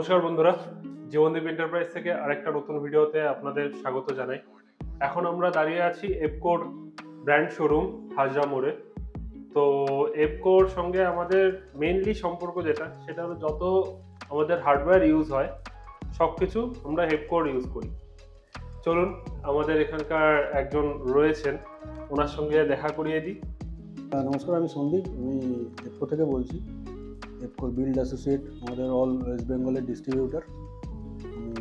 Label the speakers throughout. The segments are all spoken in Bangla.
Speaker 1: নমস্কার বন্ধুরা, জীবনদীপ এন্টারপ্রাইজ থেকে আরেকটা নতুন ভিডিওতে আপনাদের স্বাগত জানাই। এখন আমরা দাঁড়িয়ে আছি এপকোর ব্র্যান্ড শোরুম হাজরা মোড়ে। তো এপকোর সঙ্গে আমাদের মেইনলি সম্পর্ক সেটা হলো যত আমাদের হার্ডওয়্যার ইউজ হয় সব কিছু আমরা এপকোর ইউজ করি। চলুন আমাদের এখানকার একজন রয়েছেন, ওনার সঙ্গে দেখা করিয়ে দিই।
Speaker 2: নমস্কার, আমি সন্দীপ, আমি এপকো থেকে বলছি। এপকোর বিল্ড অ্যাসোসিয়েট, আমাদের অল ওয়েস্ট বেঙ্গলের ডিস্ট্রিবিউটার। আমি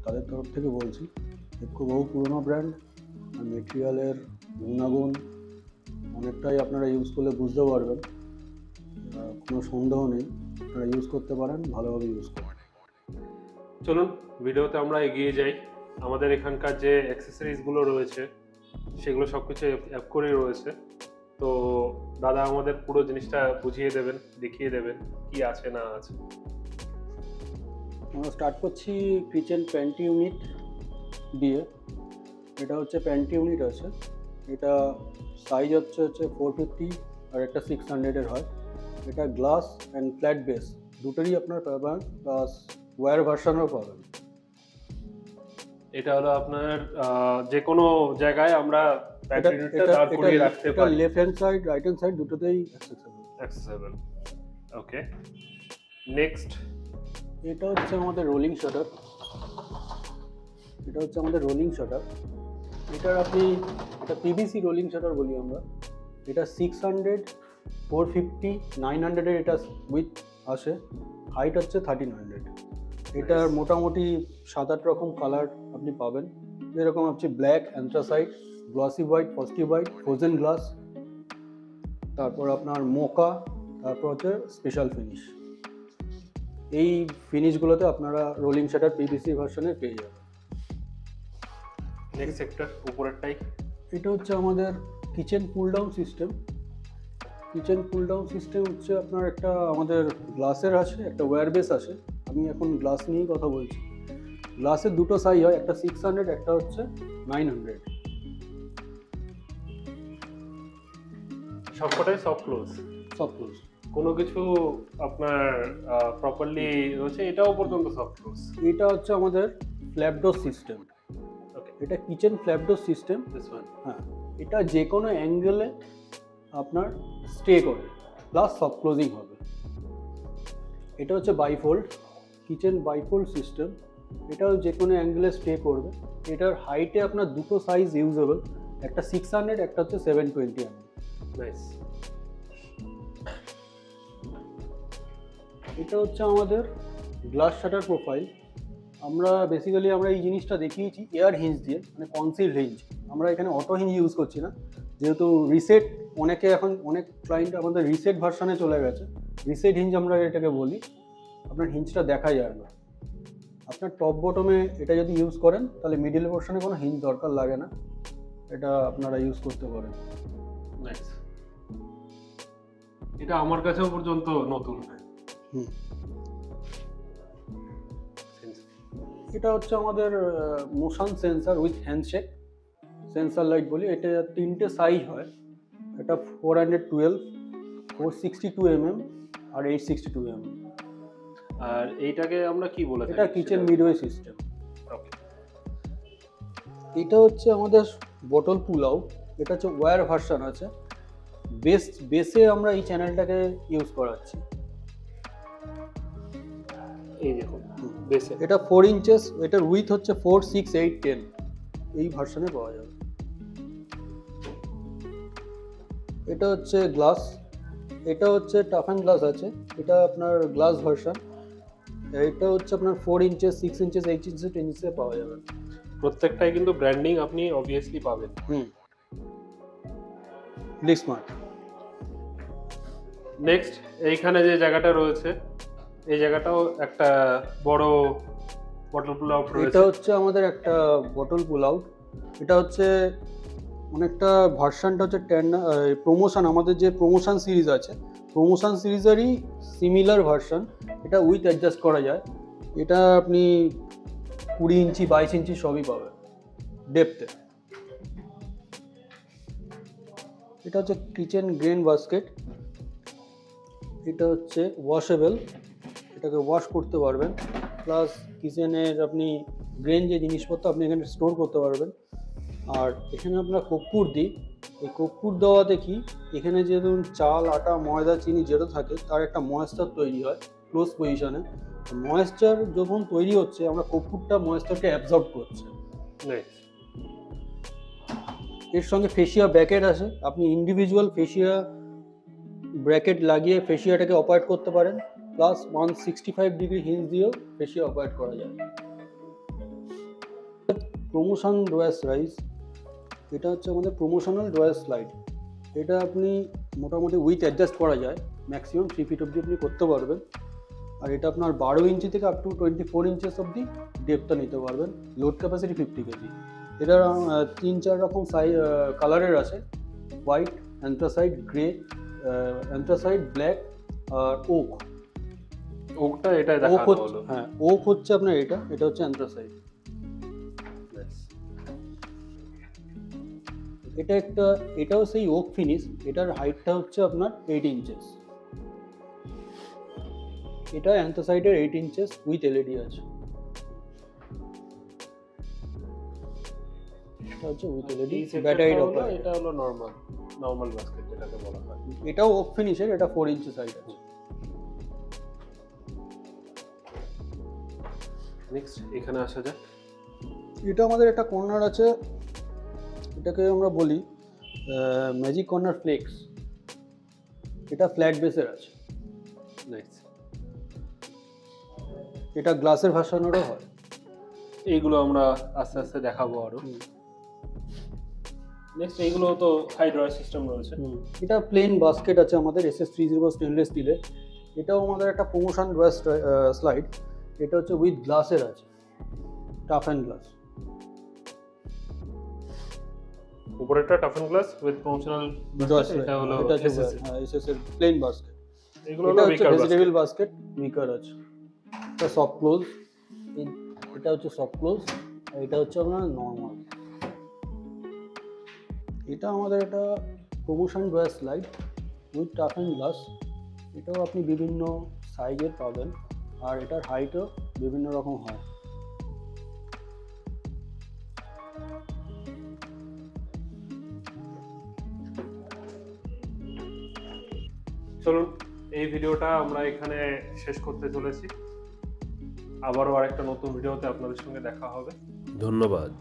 Speaker 2: তাদের তরফ থেকে বলছি। এপকো বহু পুরনো ব্র্যান্ড, মেটেরিয়ালের গুণাগুণ অনেকটাই আপনারা ইউজ করলে বুঝতে পারবেন, কোনো সন্দেহ নেই। আপনারা ইউজ করতে পারেন, ভালোভাবে ইউজ করেন।
Speaker 1: চলুন ভিডিওতে আমরা এগিয়ে যাই। আমাদের এখানকার যে অ্যাক্সেসরিজগুলো রয়েছে সেগুলো সব কিছু অ্যাপ করেই রয়েছে। তো দাদা আমাদের পুরো জিনিসটা বুঝিয়ে দেবেন, দেখিয়ে দেবেন কি আছে না আছে।
Speaker 2: আমরা স্টার্ট করছি কিচেন প্যান্টি ইউনিট দিয়ে। এটা হচ্ছে প্যান্টি ইউনিট আছে। এটা সাইজ হচ্ছে 450 আর একটা 600-এর হয়। এটা গ্লাস অ্যান্ড ফ্ল্যাট বেস দুটোরই আপনার পাবেন, প্লাস ওয়্যার ভার্সনও পাবেন।
Speaker 1: এটা হলো আপনার যে কোনো জায়গায় আমরা প্যান্টি ইউনিটটা দাঁড় করিয়ে রাখতে পারি।
Speaker 2: এটা left hand side, right hand side দুটোতেই
Speaker 1: অ্যাক্সেসেবল। ওকে, নেক্সট।
Speaker 2: এটা হচ্ছে আমাদের রোলিং শাটার। এটার আপনি এটা পিভিসি রোলিং শাটার বলি আমরা। এটা 600, 450, 900-এর এটা উইথ আসে। হাইট হচ্ছে 1300। এটার মোটামুটি 7-8 রকম কালার আপনি পাবেন, যেরকম হচ্ছে black, anthracite, glossy white, frosty white, frozen glass, তারপর আপনার মোকা, তারপর হচ্ছে স্পেশাল ফিনিশ। এই ফিনিশগুলোতে আপনারা রোলিং শাটার পিভিসি ভার্সনে পেয়ে যাবেন।
Speaker 1: নেক্সট সেক্টর, উপরেরটাই।
Speaker 2: এটা হচ্ছে আমাদের কিচেন পুল ডাউন সিস্টেম। হচ্ছে আপনার একটা আমাদের গ্লাসের আছে, একটা ওয়্যার বেস আছে। আমি এখন গ্লাস নিয়েই কথা বলছি। গ্লাসের দুটো সাইজ হয়, একটা 600, একটা হচ্ছে 900।
Speaker 1: সবকটাই সফট ক্লোজ। কোনো কিছু আপনার প্রপারলি রয়েছে, এটাও পর্যন্ত সফট ক্লোজ।
Speaker 2: এটা হচ্ছে আমাদের ফ্ল্যাপডোর সিস্টেম।
Speaker 1: ওকে,
Speaker 2: এটা কিচেন ফ্ল্যাপডোর সিস্টেম। হ্যাঁ, এটা যে কোনো অ্যাঙ্গেলে আপনার স্টে করে, প্লাস সফট ক্লোজিং হবে। এটা হচ্ছে বাইফোল্ড, কিচেন বাইফোল্ড সিস্টেম। এটাও যে কোনো অ্যাঙ্গেলে স্টে করবে। এটার হাইটে আপনার দুটো সাইজ ইউজেবল, একটা 600, একটা হচ্ছে 720 mm।
Speaker 1: নাইস।
Speaker 2: এটা হচ্ছে আমাদের গ্লাস শাটার প্রোফাইল। আমরা বেসিক্যালি এই জিনিসটা দেখিয়েছি এয়ার হিঞ্জ দিয়ে, মানে কনসিলড হিঞ্জ। আমরা এখানে অটো হিঞ্জ ইউজ করছি না, যেহেতু রিসেট অনেক ক্লায়েন্ট আমাদের রিসেট ভার্সনে চলে গেছে। রিসেট হিঞ্জ আমরা এটাকে বলি। আপনার হিঞ্জটা দেখা যায় না। আপনার টপ বটমে এটা যদি ইউজ করেন তাহলে মিডিল পোর্শনে কোনো হিঞ্জ দরকার লাগে না, এটা আপনারা ইউজ করতে পারেন।
Speaker 1: নাইস। এটা আমার কাছেও পর্যন্ত নতুন।
Speaker 2: এটা হচ্ছে আমাদের motion sensor with handshake sensor light বলি। এটা 3টে সাইজ হয়। এটা 412, 462 mm আর 862 mm।
Speaker 1: আর এইটাকে আমরা কি বলে থাকি?
Speaker 2: এটা কিচেন মিডওয়ে সিস্টেম।
Speaker 1: ওকে।
Speaker 2: এটা হচ্ছে আমাদের বটল পুল আউট। এটা হচ্ছে ওয়্যার ভার্সন আছে। বেসে আমরা এই চ্যানেলটাকে ইউজ করাচ্ছি।
Speaker 1: এই দেখুন বেসে।
Speaker 2: এটা 4 ইঞ্চেস। এটার উইথ হচ্ছে 4, 6, 8, 10 এই ভার্সনে পাওয়া যাবে। এটা হচ্ছে গ্লাস। এটা হচ্ছে টাফ অ্যান্ড গ্লাস আছে। এটা আপনার গ্লাস ভার্সন। এটা হচ্ছে আপনার 4 ইঞ্চেস, 6 ইঞ্চেস, 8 ইঞ্চেস, 10 ইঞ্চেসে পাওয়া যাবে।
Speaker 1: প্রত্যেকটাই কিন্তু ব্র্যান্ডিং আপনি অবভিয়াসলি পাবেন।
Speaker 2: Click smart.
Speaker 1: নেক্সট, এইখানে যে জায়গাটা রয়েছে এই জায়গাটাও একটা বড় বটল পুল আউট রয়েছে।
Speaker 2: এটা হচ্ছে আমাদের একটা বটল পুল আউট। এটা হচ্ছে অনেকটা ভার্সনটা হচ্ছে প্রমোশন। আমাদের যে প্রমোশন সিরিজ আছে, প্রমোশন সিরিজেরই সিমিলার ভার্সন। এটা উইথ অ্যাডজাস্ট করা যায়। এটা আপনি 20 ইঞ্চি, 22 ইঞ্চি সবই পাবেন ডেপথে। এটা হচ্ছে কিচেন গ্রেন বাস্কেট। এটা হচ্ছে ওয়াশেবল, এটাকে ওয়াশ করতে পারবেন। প্লাস কিচেনের আপনি গ্রেন যে জিনিসপত্র আপনি এখানে স্টোর করতে পারবেন। আর এখানে আপনার কর্পূর দিই, এই কর্পূর দেওয়াতে কি এখানে যে ধরুন চাল, আটা, ময়দা, চিনি যেটা থাকে তার একটা ময়েশ্চার তৈরি হয় ক্লোজ পজিশনে। ময়েশ্চার যখন তৈরি হচ্ছে আমরা কর্পূরটা ময়েশ্চারকে অ্যাবজর্ব করছে। এর সঙ্গে ফেসিয়া ব্র্যাকেট আছে, আপনি ইন্ডিভিজুয়াল ফেসিয়া ব্র্যাকেট লাগিয়ে ফেসিয়াটাকে অপারেট করতে পারেন, প্লাস 165 ডিগ্রি হিঞ্জ দিয়েও ফেসিয়া অপারেট করা যায়। প্রমোশন ডোয়াস রাইজ, এটা হচ্ছে আমাদের প্রমোশনাল ডোয়াস স্লাইড। এটা আপনি মোটামুটি উইথ অ্যাডজাস্ট করা যায়, ম্যাক্সিমাম 3 ফিট অবধি আপনি করতে পারবেন। আর এটা আপনার 12 ইঞ্চি থেকে আপ টু 24 ইঞ্চেস অবধি ডেপথটা নিতে পারবেন। Load capacity 50 KG. এটার 3-4 রকম কালারের আছে, white, anthracite, grey, anthracite, black আর ওক।
Speaker 1: ওকটা এটাই দেখানো হলো।
Speaker 2: হ্যাঁ, ওক হচ্ছে আপনার এটা হচ্ছে অ্যান্থ্রাসাইড। এটাও সেই ওক ফিনিশ। এটার হাইটটা হচ্ছে আপনার 8 ইঞ্চেস। এটা অ্যান্থ্রাসাইডের 8 ইঞ্চেস উইথ এলইডি আছে। এটা হচ্ছে উইথ এলইডি ব্যাটারি অপারেট।
Speaker 1: এটা হলো নরমাল বাস্কেট যেটাকে বলা হয়।
Speaker 2: এটাও ওক ফিনিশের, এটা 4 ইঞ্চি সাইজ আছে।
Speaker 1: নেক্সট এখানে আসা যাক।
Speaker 2: এটা আমাদের একটা কর্নার আছে, এটাকে আমরা বলি ম্যাজিক কর্নার ফ্লেক্স। এটা ফ্ল্যাট বেসের আছে।
Speaker 1: নাইস।
Speaker 2: এটা গ্লাসের ভার্সনেরও হয়।
Speaker 1: এইগুলো আমরা আস্তে আস্তে দেখাবো আরো। নেক্সট এইগুলো তো হাই ড্রয়ার সিস্টেম রয়েছে।
Speaker 2: এটা প্লেন বাস্কেট আছে আমাদের SS300 স্টেনলেস স্টিলের। এটাও আমাদের একটা প্রমোশন ড্রয়ার স্লাইড। এটা হচ্ছে উইথ গ্লাসের আছে, টাফ অ্যান্ড গ্লাস।
Speaker 1: উপরেরটা tough and glass with promotional drawer. এটা হলো
Speaker 2: SS এর প্লেন বাস্কেট।
Speaker 1: এগুলো হলো উইকার
Speaker 2: ভেজিটেবল বাস্কেট, উইকার আছে। এটা সফট ক্লোজ, এটা হচ্ছে সফট ক্লোজ, আর এটা হচ্ছে আপনার নরমাল। এটা আমাদের একটা promotion drawer slide with tough and glass. এটাও আপনি বিভিন্ন সাইজের পাবেন, আর এটার হাইটও বিভিন্ন রকম হয়।
Speaker 1: চলুন এই ভিডিওটা আমরা এখানে শেষ করতে চলেছি। আবারও আরেকটা নতুন ভিডিওতে আপনাদের সঙ্গে দেখা হবে।
Speaker 3: ধন্যবাদ।